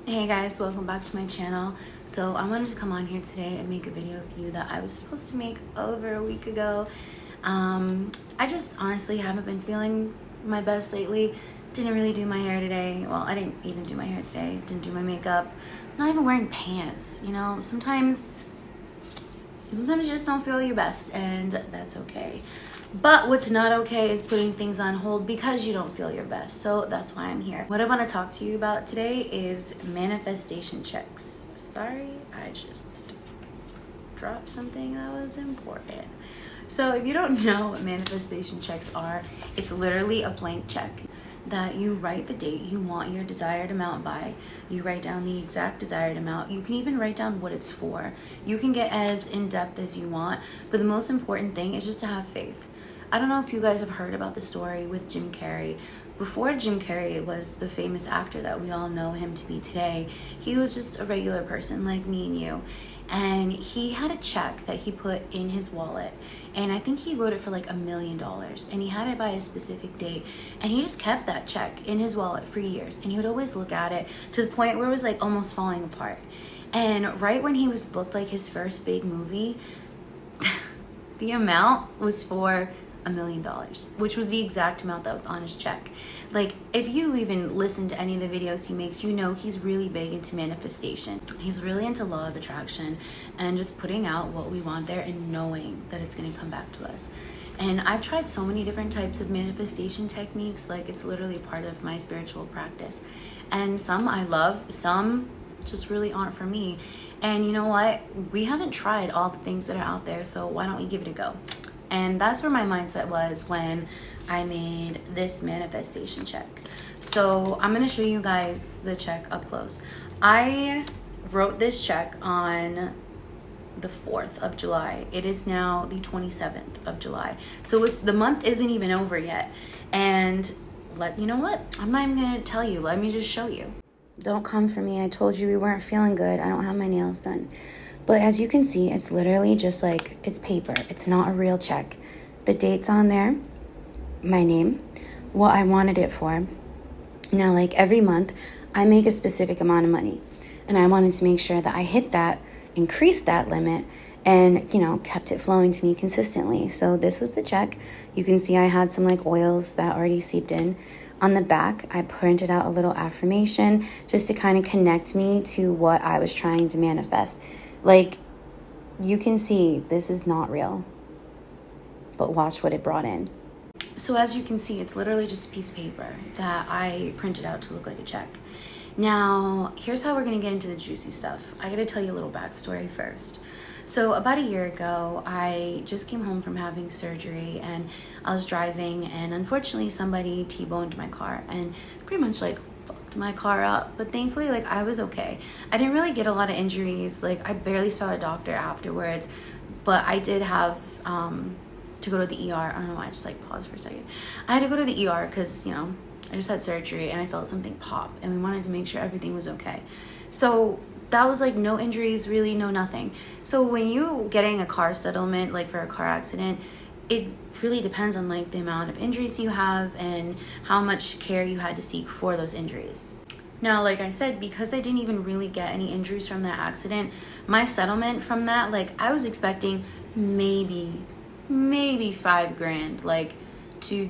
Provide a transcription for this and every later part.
Hey guys, welcome back to my channel. So I wanted to come on here today and make a video of you that I was supposed to make over a week ago. I just honestly haven't been feeling my best lately. Didn't really do my hair today. Well, I didn't even do my hair today. Didn't do my makeup. Not even wearing pants. You know, sometimes you just don't feel your best, and that's okay. But what's not okay is putting things on hold because you don't feel your best. So that's why I'm here. What I want to talk to you about today is manifestation checks. Sorry, I just dropped something that was important. So if you don't know what manifestation checks are, it's literally a blank check that you write the date you want your desired amount by. You write down the exact desired amount. You can even write down what it's for. You can get as in-depth as you want, but the most important thing is just to have faith. I don't know if you guys have heard about the story with Jim Carrey. Before Jim Carrey was the famous actor that we all know him to be today, he was just a regular person like me and you. And he had a check that he put in his wallet, and I think he wrote it for like $1 million, and he had it by a specific date, and he just kept that check in his wallet for years, and he would always look at it to the point where it was like almost falling apart. And right when he was booked like his first big movie, the amount was for $1 million, which was the exact amount that was on his check. Like, if you even listen to any of the videos he makes, you know he's really big into manifestation. He's really into law of attraction and just putting out what we want there and knowing that it's going to come back to us. And I've tried so many different types of manifestation techniques. Like, it's literally part of my spiritual practice, and some I love, some just really aren't for me. And you know what, we haven't tried all the things that are out there, so why don't we give it a go? And that's where my mindset was when I made this manifestation check. So I'm gonna show you guys the check up close. I wrote this check on the 4th of July. It is now the 27th of July. So the month isn't even over yet. And you know what? I'm not even gonna tell you, let me just show you. Don't come for me. I told you we weren't feeling good. I don't have my nails done. But as you can see, it's literally just like, it's paper. It's not a real check. The date's on there, my name, what I wanted it for. Now, like every month, I make a specific amount of money. And I wanted to make sure that I hit that, increased that limit, and, you know, kept it flowing to me consistently. So this was the check. You can see I had some like oils that already seeped in. On the back, I printed out a little affirmation just to kind of connect me to what I was trying to manifest. Like, you can see this is not real, but watch what it brought in. So as you can see, it's literally just a piece of paper that I printed out to look like a check. Now, here's how we're gonna get into the juicy stuff. I gotta tell you a little backstory first. So about a year ago, I just came home from having surgery, and I was driving, and unfortunately somebody T-boned my car and pretty much like fucked my car up. But thankfully, like, I was okay. I didn't really get a lot of injuries. Like, I barely saw a doctor afterwards, but I did have to go to the ER. I don't know why I just like paused for a second. I had to go to the ER because, you know, I just had surgery and I felt something pop, and we wanted to make sure everything was okay. So that was like no injuries, really, no nothing. So when you getting a car settlement, like for a car accident, it really depends on like the amount of injuries you have and how much care you had to seek for those injuries. Now, like I said, because I didn't even really get any injuries from that accident, my settlement from that, like, I was expecting maybe $5,000, like, to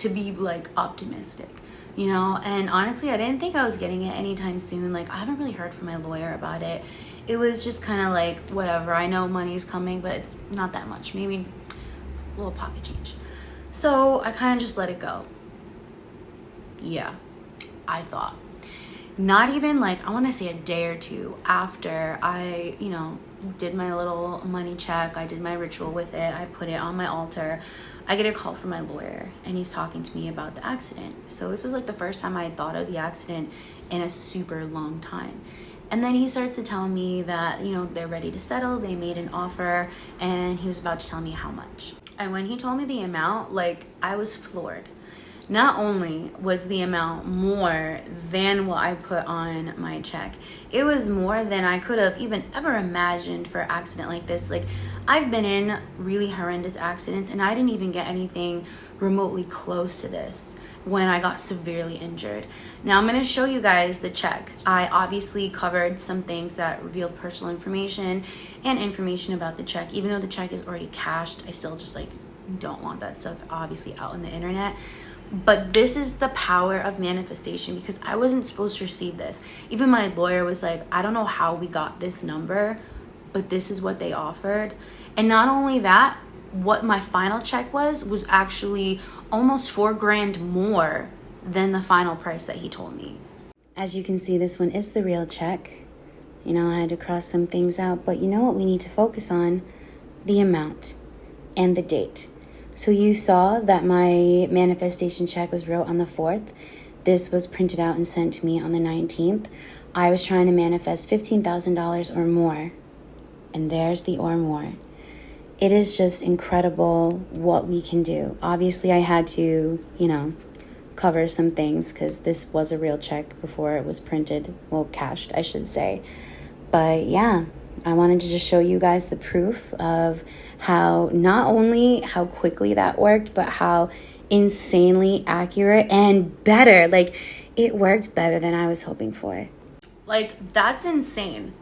be like optimistic, you know. And honestly, I didn't think I was getting it anytime soon. Like, I haven't really heard from my lawyer about it. It was just kind of like, whatever, I know money's coming, but it's not that much, maybe a little pocket change. So I kind of just let it go. Yeah, I thought. Not even like, I want to say a day or two after I, you know, did my little money check, I did my ritual with it, I put it on my altar, I get a call from my lawyer, and he's talking to me about the accident. So this was like the first time I had thought of the accident in a super long time. And then he starts to tell me that, you know, they're ready to settle, they made an offer, and he was about to tell me how much. And when he told me the amount, like, I was floored. Not only was the amount more than what I put on my check, it was more than I could have even ever imagined for an accident like this. Like, I've been in really horrendous accidents, and I didn't even get anything remotely close to this. when I got severely injured. Now I'm going to show you guys the check. I obviously covered some things that revealed personal information and information about the check. Even though the check is already cashed, I still just like don't want that stuff obviously out on the internet. But this is the power of manifestation, because I wasn't supposed to receive this. Even my lawyer was like, I don't know how we got this number, but this is what they offered. And not only that, what my final check was actually almost $4,000 more than the final price that he told me. As you can see, this one is the real check. You know, I had to cross some things out, but you know what we need to focus on? The amount and the date. So you saw that my manifestation check was wrote on the 4th. This was printed out and sent to me on the 19th. I was trying to manifest $15,000 or more. And there's the or more. It is just incredible what we can do. Obviously, I had to, you know, cover some things because this was a real check before it was printed. Well, cashed, I should say. But yeah, I wanted to just show you guys the proof of how not only how quickly that worked, but how insanely accurate and better. Like, it worked better than I was hoping for. Like, that's insane.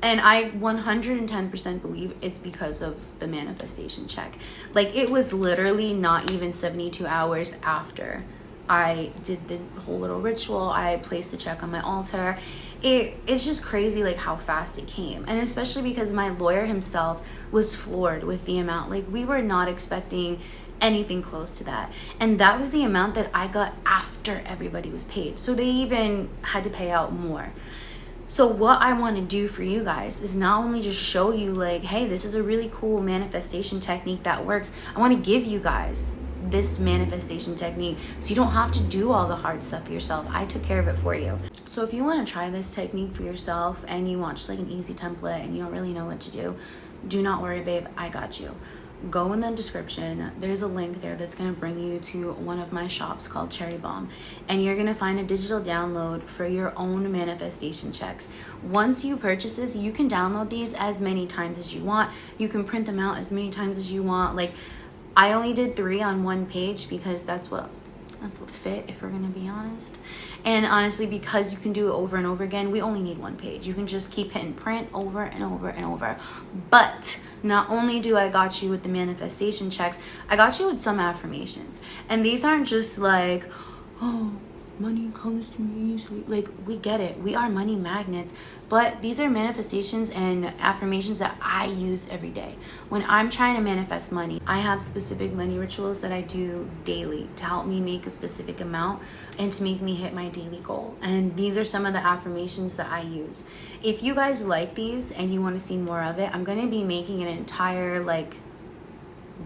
And I 110% believe it's because of the manifestation check. Like, it was literally not even 72 hours after I did the whole little ritual. I placed the check on my altar. It's just crazy, like, how fast it came. And especially because my lawyer himself was floored with the amount. Like, we were not expecting anything close to that. And that was the amount that I got after everybody was paid. So they even had to pay out more. So what I want to do for you guys is not only just show you, like, hey, this is a really cool manifestation technique that works. I want to give you guys this manifestation technique so you don't have to do all the hard stuff yourself. I took care of it for you. So if you want to try this technique for yourself and you want just like an easy template and you don't really know what to do, do not worry, babe, I got you. Go in the description. There's a link there that's going to bring you to one of my shops called Cherry Bomb, and you're going to find a digital download for your own manifestation checks. Once you purchase this, you can download these as many times as you want. You can print them out as many times as you want. Like, I only did 3 on one page because that's what fit, if we're gonna be honest. And honestly, because you can do it over and over again, we only need 1 page. You can just keep hitting print over and over and over. But not only do I got you with the manifestation checks, I got you with some affirmations. And these aren't just like, oh, money comes to me easily. Like, we get it. We are money magnets. But these are manifestations and affirmations that I use every day. When I'm trying to manifest money, I have specific money rituals that I do daily to help me make a specific amount and to make me hit my daily goal. And these are some of the affirmations that I use. If you guys like these and you want to see more of it, I'm going to be making an entire, like,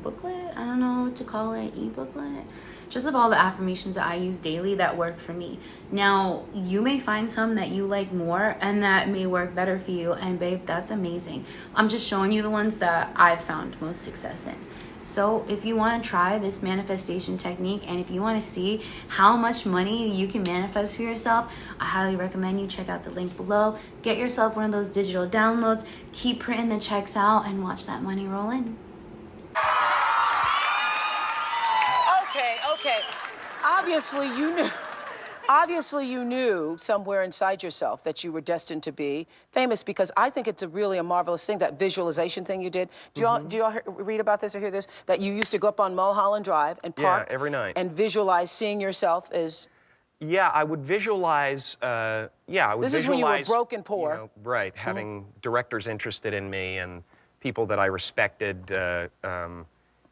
booklet. I don't know what to call it, e-booklet, just of all the affirmations that I use daily that work for me. Now, you may find some that you like more and that may work better for you, and babe, that's amazing. I'm just showing you the ones that I've found most success in. So if you want to try this manifestation technique and if you want to see how much money you can manifest for yourself, I highly recommend you check out the link below. Get yourself one of those digital downloads, keep printing the checks out, and watch that money roll in. Okay. Obviously you knew somewhere inside yourself that you were destined to be famous, because I think it's really a marvelous thing, that visualization thing you did. Do y'all read about this or hear this? That you used to go up on Mulholland Drive and park every night and visualize seeing yourself as... Yeah, I would visualize, This is when you were broke and poor. You know, right, having directors interested in me and people that I respected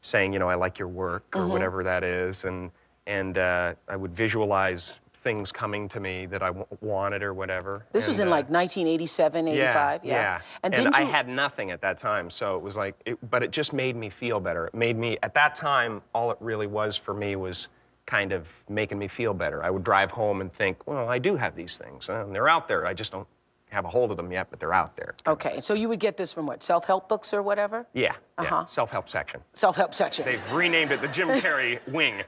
saying, you know, I like your work or whatever that is. And I would visualize things coming to me that I wanted or whatever. This was in like 1987, 85? Yeah. And I had nothing at that time, so it was like, but it just made me feel better. It made me, at that time, all it really was for me was kind of making me feel better. I would drive home and think, well, I do have these things, and they're out there. I just don't have a hold of them yet, but they're out there. Okay, so you would get this from what, self-help books or whatever? Yeah, self-help section. Self-help section. They've renamed it the Jim Carrey wing.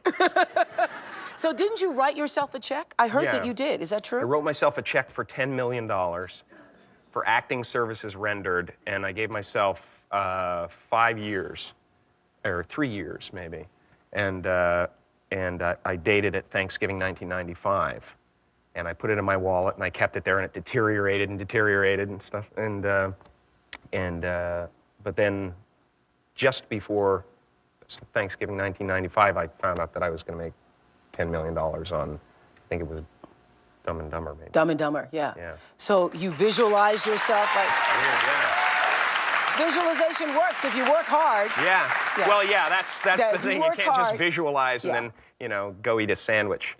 So didn't you write yourself a check? I heard that you did. Is that true? I wrote myself a check for $10 million for acting services rendered, and I gave myself 5 years, or 3 years maybe. And and I dated it Thanksgiving 1995. And I put it in my wallet, and I kept it there, and it deteriorated and stuff. But then, just before Thanksgiving 1995, I found out that I was going to make $10 million on, I think it was Dumb and Dumber, maybe. Dumb and Dumber, yeah. Yeah. So you visualize yourself like. Weird, yeah. Visualization works if you work hard. Yeah. Yeah. Well, yeah, that's the thing. You work can't just hard. visualize and Yeah. then, you know, go eat a sandwich.